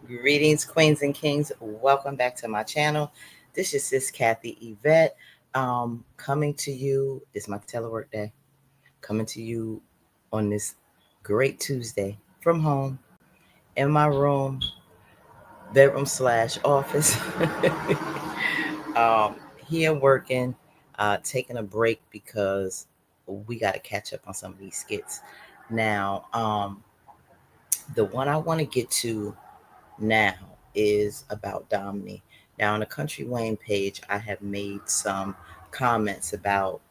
Greetings, queens and kings. Welcome back to my channel. This is sis Kathy Yvette. Coming to you, it's my telework day. Coming to you on this great Tuesday from home in my room, bedroom slash office. um, Here working, taking a break because we got to catch up on some of these skits. Now, the one I want to get to now is about Domini. Now, on the Kountry Wayne page, I have made some comments about,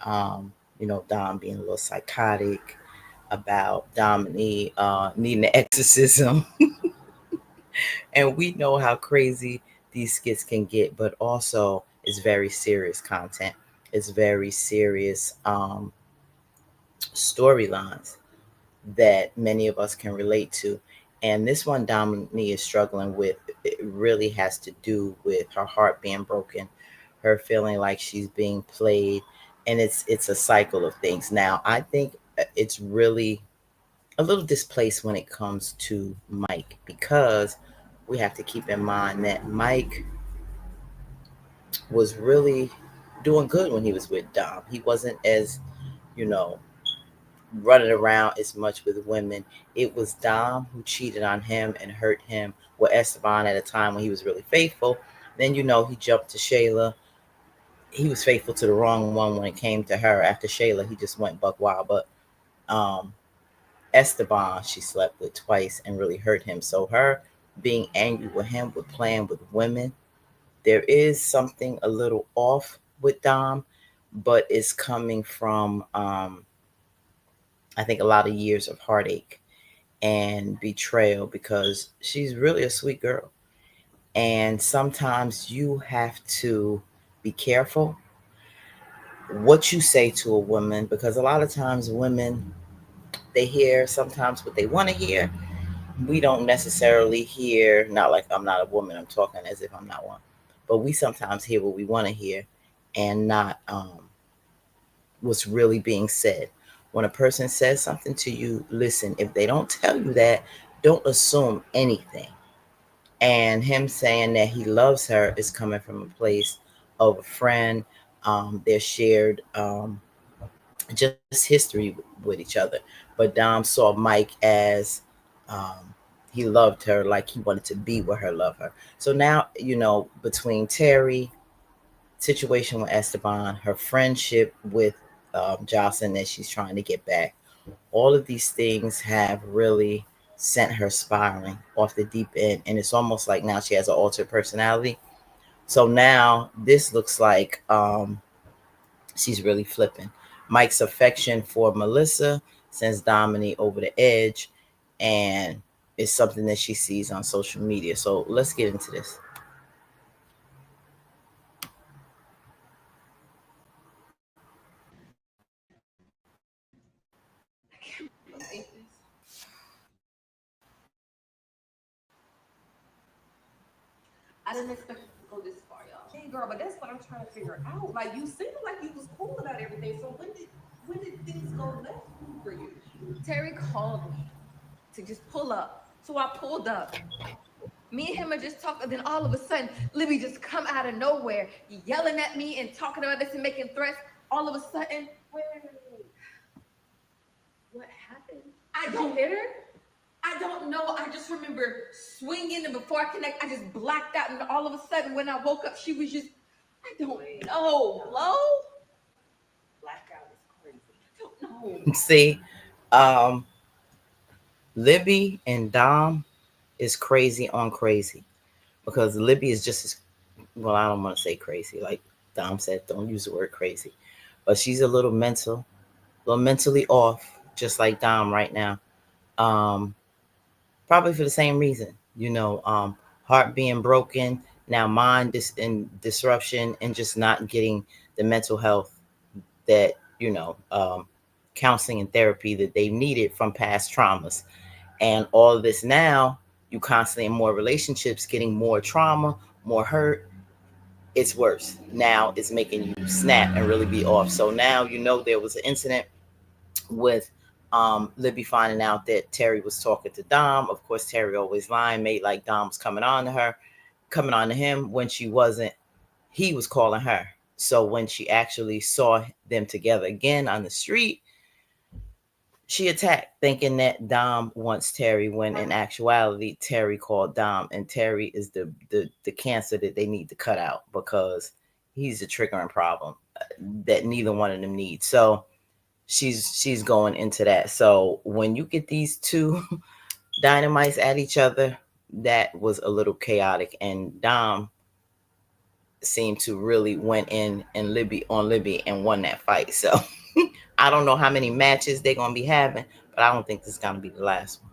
Dom being a little psychotic, about Domini needing an exorcism. And we know how crazy these skits can get, but also it's very serious content. It's very serious storylines that many of us can relate to. And this one Dominique is struggling with, it really has to do with her heart being broken, her feeling like she's being played, and it's a cycle of things. Now, I think it's really a little displaced when it comes to Mike, because we have to keep in mind that Mike was really doing good when he was with Dom. He wasn't as, you know, running around as much with women. It was Dom who cheated on him and hurt him with Esteban at a time when he was really faithful. Then, he jumped to Shayla. He was faithful to the wrong one when it came to her. After Shayla, he just went buck wild. But um, Esteban, she slept with twice and really hurt him. So her being angry with him, with playing with women, there is something a little off with Dom, but it's coming from I think a lot of years of heartache and betrayal, because she's really a sweet girl. And sometimes you have to be careful what you say to a woman, because a lot of times women, they hear sometimes what they want to hear. We don't necessarily hear, not like I'm not a woman, I'm talking as if I'm not one, but we sometimes hear what we want to hear and not what's really being said. When a person says something to you, listen. If they don't tell you that, don't assume anything. And him saying that he loves her is coming from a place of a friend. They're shared just history with each other. But Dom saw Mike as he loved her, like he wanted to be with her, love her. So now, between Terry, situation with Esteban, her friendship with Jocelyn that she's trying to get back, all of these things have really sent her spiraling off the deep end. And it's almost like now she has an altered personality. So now this looks like she's really flipping. Mike's affection for Melissa sends Dominique over the edge, and it's something that she sees on social media. So let's get into this. I didn't expect it to go this far, y'all. Hey, girl, but that's what I'm trying to figure out. Like, you seemed like you was cool about everything. So when did things go left for you? Terry called me to just pull up. So I pulled up. Me and him are just talking, then all of a sudden, Libby just come out of nowhere, yelling at me and talking about this and making threats. All of a sudden, wait. What happened? I don't hit her. I don't know. I just remember swinging, and before I connect, I just blacked out. And all of a sudden, when I woke up, she was just, I don't know. Low? Blackout is crazy. I don't know. See, um, Libby and Dom is crazy on crazy, because Libby is just as, well, I don't want to say crazy. Like Dom said, don't use the word crazy. But she's a little mentally off, just like Dom right now. Um, Probably for the same reason, heart being broken, now mind and disruption, and just not getting the mental health that, counseling and therapy that they needed from past traumas. And all of this now, you constantly in more relationships, getting more trauma, more hurt. It's worse. Now it's making you snap and really be off. So now, there was an incident with Libby finding out that Terry was talking to Dom. Of course, Terry always lying, made like Dom was coming on to her, coming on to him when she wasn't. He was calling her. So when she actually saw them together again on the street, she attacked, thinking that Dom wants Terry, when in actuality, Terry called Dom, and Terry is the cancer that they need to cut out because he's a triggering problem that neither one of them needs. So she's going into that. So when you get these two dynamites at each other, that was a little chaotic, and Dom seemed to really went in and Libby and won that fight. So I don't know how many matches they're gonna be having, but I don't think this is gonna be the last one.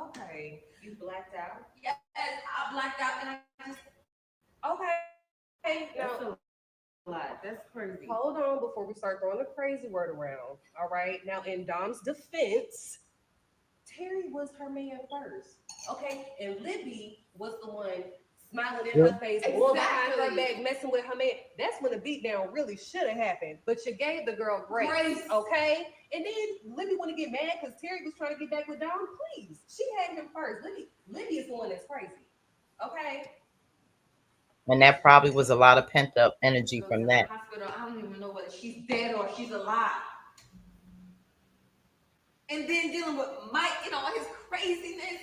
Okay. You blacked out. Yes, I blacked out and I just okay. Now That's a lot. That's crazy. hold on before we start throwing the crazy word around. All right. Now, in Dom's defense, Terry was her man first. Okay. And Libby was the one smiling in Yep. her face, going behind her Exactly. back, messing with her man. That's when the beatdown really should have happened. But you gave the girl grace. Grace. Okay. And then Libby want to get mad because Terry was trying to get back with Dom. Please. She had him first. Libby is the one that's crazy. Okay. And that probably was a lot of pent up She energy goes to from the that. hospital. I don't even know whether she's dead or she's alive. And then dealing with Mike, his craziness.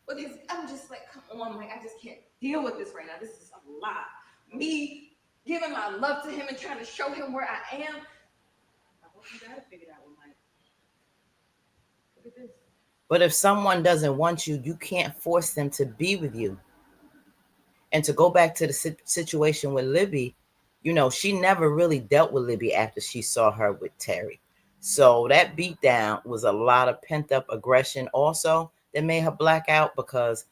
With his, I'm just like, come on, Mike. I just can't deal with this right now. This is a lot. Me giving my love to him and trying to show him where I am. I hope you got it figured out with Mike. Look at this. But if someone doesn't want you, you can't force them to be with you. And to go back to the situation with Libby, she never really dealt with Libby after she saw her with Terry. So that beatdown was a lot of pent up aggression also that made her black out, because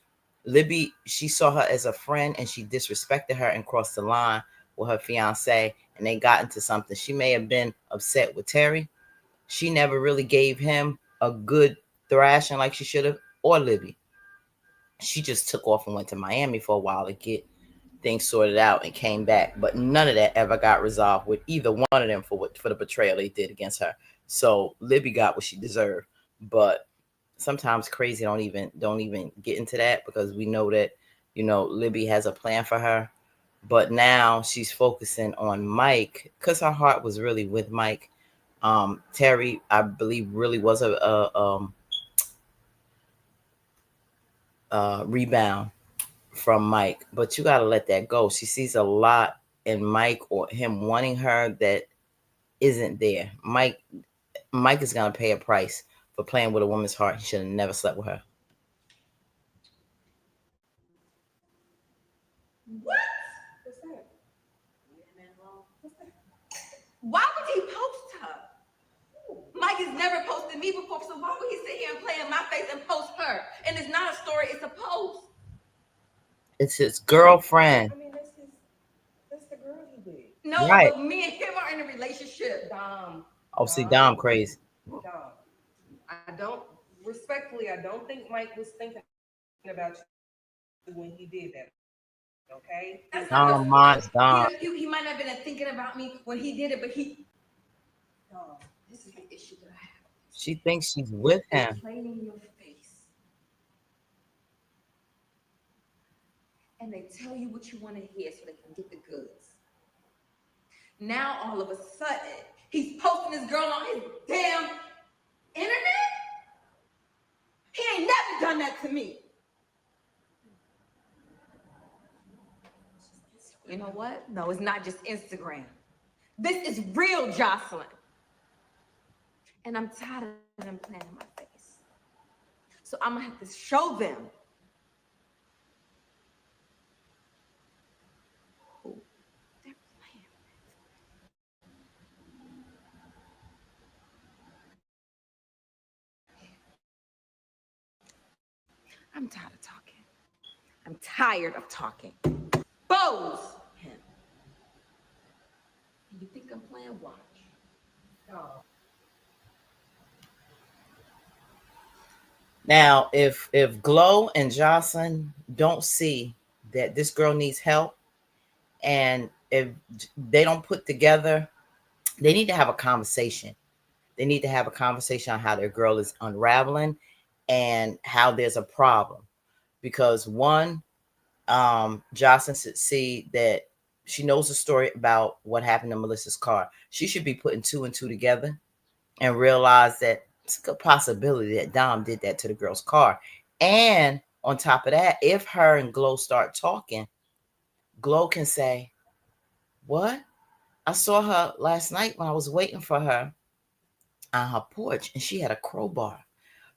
Libby, she saw her as a friend and she disrespected her and crossed the line with her fiance, and they got into something. She may have been upset with Terry. She never really gave him a good thrashing like she should have, or Libby. She just took off and went to Miami for a while to get things sorted out and came back. But none of that ever got resolved with either one of them for the betrayal they did against her. So Libby got what she deserved. But sometimes crazy don't even get into that, because we know that Libby has a plan for her. But now she's focusing on Mike because her heart was really with Mike. Terry, I believe, really was a rebound from Mike, but you got to let that go. She sees a lot in Mike, or him wanting her, that isn't there. Mike is going to pay a price for playing with a woman's heart. He should have never slept with her. What? What's that? Leave that man alone. What's that? Why would he post her? Mike has never posted me before, so why would he sit here and play in my face and post her? And it's not a story, it's a post. It's his girlfriend. I mean, that's the girl he with. No, Right. but me and him are in a relationship. Dom. Oh, see, Dom crazy. Dom. I don't respectfully. I don't think Mike was thinking about you when he did that. Okay. That's not Dom the minds point. Dom. He might not have been thinking about me when he did it, but Dom. this is the issue that I have. She thinks she's with They him. play in your face. And they tell you what you want to hear so they can get the goods. Now all of a sudden, he's posting this girl on his damn internet? He ain't never done that to me. You know what? No, it's not just Instagram. This is real Jocelyn. And I'm tired of them playing in my face. So I'm gonna have to show them who they're playing with. I'm tired of talking. I'm tired of talking. Expose him. And you think I'm playing? Watch. Dom. Now, if Glow and Jocelyn don't see that this girl needs help, And if they don't put together, they need to have a conversation. They need to have a conversation on how their girl is unraveling and how there's a problem. Because one, Jocelyn should see that she knows the story about what happened to Melissa's car. She should be putting two and two together and realize that it's a good possibility that Dom did that to the girl's car. And on top of that, if her and Glow start talking, Glow can say, "What? I saw her last night when I was waiting for her on her porch, and she had a crowbar.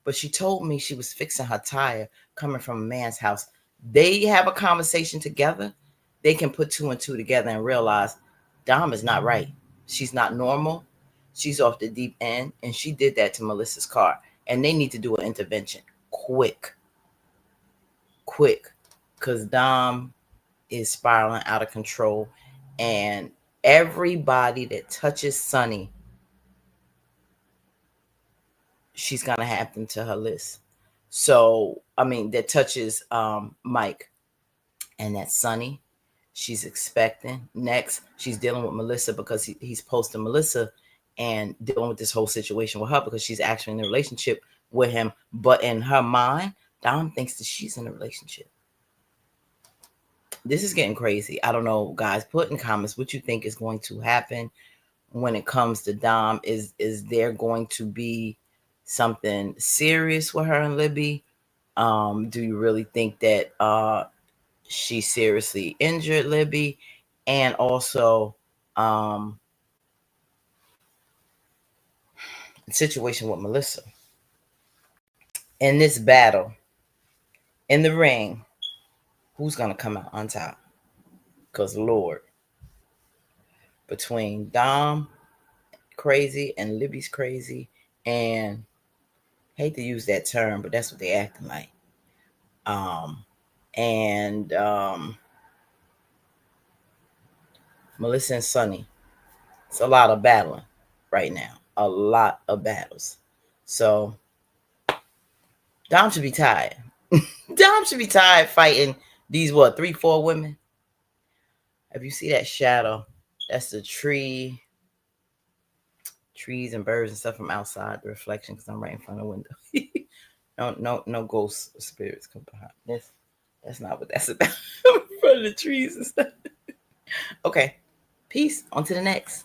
But she told me she was fixing her tire coming from a man's house." They have a conversation together. They can put two and two together and realize Dom is not right. She's not normal. She's off the deep end, and she did that to Melissa's car. And they need to do an intervention quick, quick, because Dom is spiraling out of control. And everybody that touches Sunny, she's gonna add them to her list. So I mean, that touches Mike, and that's Sunny. She's expecting. Next, she's dealing with Melissa because he's posting Melissa and dealing with this whole situation with her because she's actually in a relationship with him. But in her mind, Dom thinks that she's in a relationship. This is getting crazy. I don't know, guys. Put in comments what you think is going to happen when it comes to Dom. Is there going to be something serious with her and Libby? Do you really think that she seriously injured Libby? And also, um, the situation with Melissa. In this battle, in the ring, who's going to come out on top? Because, Lord, between Dom crazy and Libby's crazy, and hate to use that term, but that's what they acting like. Um, and Melissa and Sunny, it's a lot of battling right now. A lot of battles. So Dom should be tired. Dom should be tired fighting these what 3, 4 women. If you see that shadow, that's the trees and birds and stuff from outside. The reflection because I'm right in front of the window. No ghosts or spirits come behind this. That's not what that's about. In front of the trees and stuff. Okay, peace. On to the next.